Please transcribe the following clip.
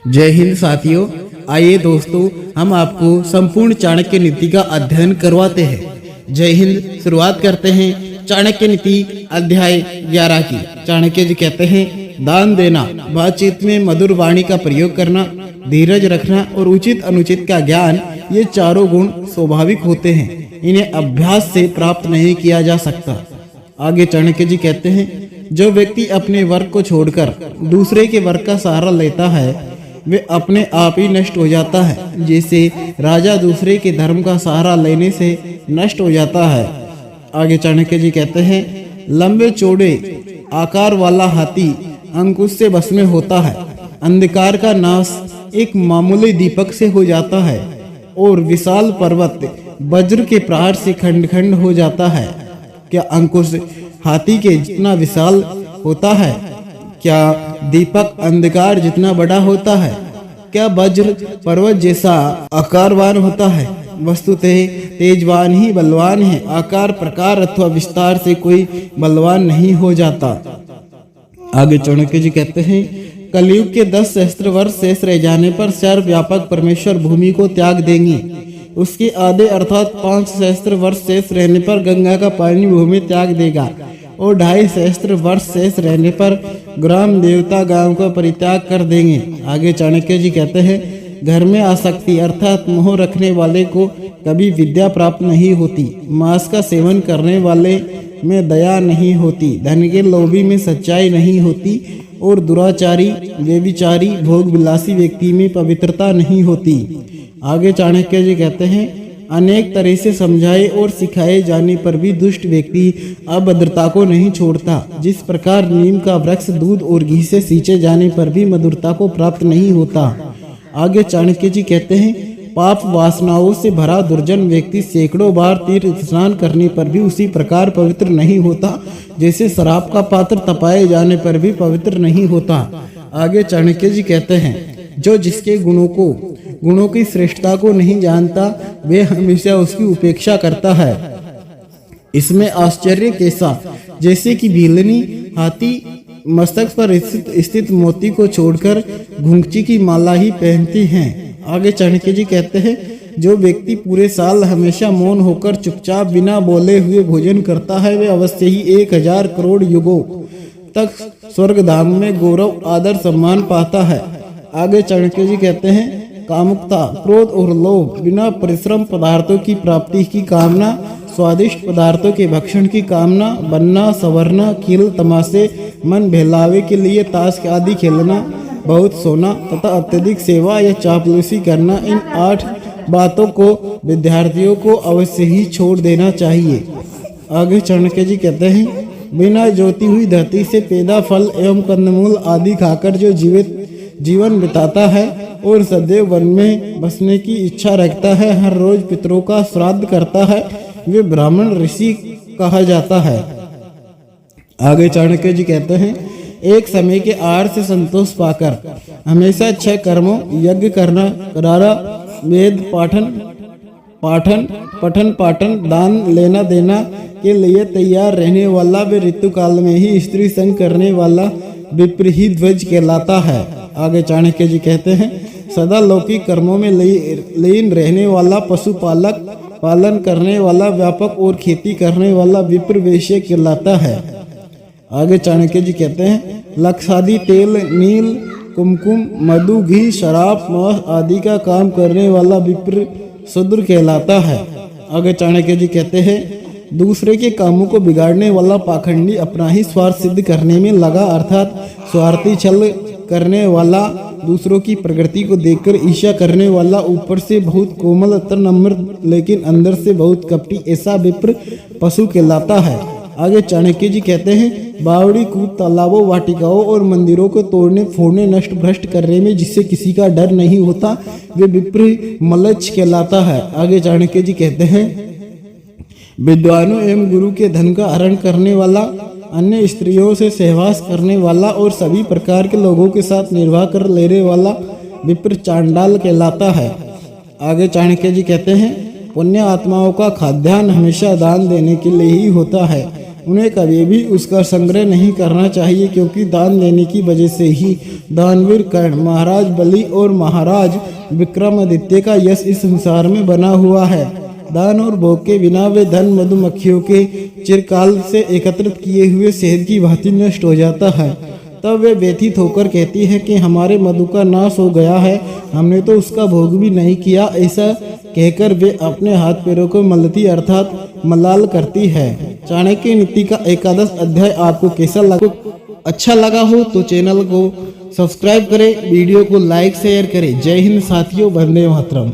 जय हिंद साथियों, आइए दोस्तों हम आपको संपूर्ण चाणक्य नीति का अध्ययन करवाते हैं। जय हिंद। शुरुआत करते हैं चाणक्य नीति अध्याय 11 की। चाणक्य जी कहते हैं, दान देना, बातचीत में मधुर वाणी का प्रयोग करना, धीरज रखना और उचित अनुचित का ज्ञान, ये चारों गुण स्वाभाविक होते हैं। इन्हें अभ्यास से प्राप्त नहीं किया जा सकता। आगे चाणक्य जी कहते हैं, जो व्यक्ति अपने वर्ग को छोड़कर दूसरे के वर्ग का सहारा लेता है वे अपने आप ही नष्ट हो जाता है, जैसे राजा दूसरे के धर्म का सहारा लेने से नष्ट हो जाता है। आगे चाणक्य जी कहते हैं, लंबे चौड़े आकार वाला हाथी अंकुश से बस में होता है, अंधकार का नाश एक मामूली दीपक से हो जाता है और विशाल पर्वत वज्र के प्रहार से खंड खंड हो जाता है। क्या अंकुश हाथी के जितना विशाल होता है? क्या दीपक अंधकार जितना बड़ा होता है? क्या वज्र पर्वत जैसा आकारवान होता है? वस्तुतः तेजवान ही बलवान है, आकार प्रकार अथवा विस्तार से कोई बलवान नहीं हो जाता। आगे चाणक्य जी कहते हैं, कलयुग के 10 सहस्त्र वर्ष शेष रह जाने पर सर्वव्यापक परमेश्वर भूमि को त्याग देंगे। उसके आधे अर्थात 5 सहस्त्र वर्ष शेष रहने पर गंगा का पानी भूमि त्याग देगा और 2.5 सहस्त्र वर्ष शेष रहने पर ग्राम देवता गांव का परित्याग कर देंगे। आगे चाणक्य जी कहते हैं, घर में आसक्ति अर्थात मोह रखने वाले को कभी विद्या प्राप्त नहीं होती, मांस का सेवन करने वाले में दया नहीं होती, धन के लोभी में सच्चाई नहीं होती और दुराचारी व्यभिचारी भोग विलासी व्यक्ति में पवित्रता नहीं होती। आगे चाणक्य जी कहते हैं, अनेक तरह से समझाए और सिखाए जाने पर भी दुष्ट व्यक्ति अभद्रता को नहीं छोड़ता। जिस प्रकार नीम का वृक्ष दूध और घी से सींचे जाने पर भी मधुरता को प्राप्त नहीं होता। आगे चाणक्य जी कहते हैं, पाप वासनाओं से भरा दुर्जन व्यक्ति सैकड़ों बार तीर्थ स्नान करने पर भी उसी प्रकार पवित्र नहीं होता, जैसे शराब का पात्र तपाए जाने पर भी पवित्र नहीं होता। आगे चाणक्य जी कहते हैं, जो जिसके गुणों की श्रेष्ठता को नहीं जानता वे हमेशा उसकी उपेक्षा करता है। इसमें आश्चर्य कैसा, जैसे कि भीलनी हाथी मस्तक पर स्थित मोती को छोड़कर घुंघची की माला ही पहनती हैं। आगे चाणक्य जी कहते हैं, जो व्यक्ति पूरे साल हमेशा मौन होकर चुपचाप बिना बोले हुए भोजन करता है वे अवश्य ही 1000 करोड़ युगों तक स्वर्ग धाम में गौरव आदर सम्मान पाता है। आगे चाणक्य जी कहते हैं, कामुकता क्रोध और लोभ, बिना परिश्रम पदार्थों की प्राप्ति की कामना, स्वादिष्ट पदार्थों के भक्षण की कामना, बनना संवरना, खेल तमाशे, मन बहलावे के लिए ताश आदि खेलना, बहुत सोना तथा अत्यधिक सेवा या चापलूसी करना, इन 8 बातों को विद्यार्थियों को अवश्य ही छोड़ देना चाहिए। आगे चाणक्य जी कहते हैं, बिना जोती हुई धरती से पैदा फल एवं कंदमूल आदि खाकर जो जीवन बिताता है और सदैव वन में बसने की इच्छा रखता है, हर रोज पितरों का श्राद्ध करता है, वे ब्राह्मण ऋषि कहा जाता है। आगे चाणक्य जी कहते हैं, एक समय के आहार से संतोष पाकर हमेशा 6 कर्मों यज्ञ करना, करारा, वेद पाठन, दान लेना देना के लिए तैयार रहने वाला, वे ऋतुकाल में ही स्त्री संग करने वाला विप्र ही ध्वज कहलाता है। आगे चाणक्य जी कहते हैं, सदा लौकिक कर्मों में लीन रहने वाला, पशुपालक पालन करने वाला, व्यापक और खेती करने वाला विप्र वैश्य कहलाता है। आगे चाणक्य जी कहते हैं, लक्षादि तेल, नील, कुमकुम, मधु, घी, शराब, मांस आदि का काम करने वाला विप्र शूद्र कहलाता है। आगे चाणक्य जी कहते हैं, दूसरे के कामों को बिगाड़ने वाला पाखंडी, अपना ही स्वार्थ सिद्ध करने में लगा अर्थात स्वार्थी, छल करने वाला, दूसरों की प्रगति को देखकर ईर्ष्या करने वाला, ऊपर से बहुत कोमल अतर नम्र लेकिन अंदर से बहुत कपटी, ऐसा विप्र पशु कहलाता है। आगे चाणक्य जी कहते हैं, बावड़ी, कूप, तालाबों, वाटिकाओं और मंदिरों को तोड़ने फोड़ने नष्ट भ्रष्ट करने में जिससे किसी का डर नहीं होता वे विप्र मलच कहलाता है। आगे चाणक्य जी कहते हैं, विद्वानों एवं गुरु के धन का हरण करने वाला, अन्य स्त्रियों से सहवास करने वाला और सभी प्रकार के लोगों के साथ निर्वाह कर लेने वाला विप्र चांडाल कहलाता है। आगे चाणक्य जी कहते हैं, पुण्य आत्माओं का खाद्यान्न हमेशा दान देने के लिए ही होता है, उन्हें कभी भी उसका संग्रह नहीं करना चाहिए, क्योंकि दान देने की वजह से ही दानवीर कर्ण, महाराज बलि और महाराज विक्रमादित्य का यश इस संसार में बना हुआ है। दान और भोग के बिना वे धन मधुमक्खियों के चिरकाल से एकत्रित किए हुए शहद की भांति नष्ट हो जाता है। तब वे व्यथित होकर कहती है कि हमारे मधु का नाश हो गया है, हमने तो उसका भोग भी नहीं किया। ऐसा कहकर वे अपने हाथ पैरों को मलती अर्थात मलाल करती है। चाणक्य नीति का 11वां अध्याय आपको कैसा लगा? अच्छा लगा हो तो चैनल को सब्सक्राइब करें, वीडियो को लाइक शेयर करें। जय हिंद साथियों, वंदे मातरम।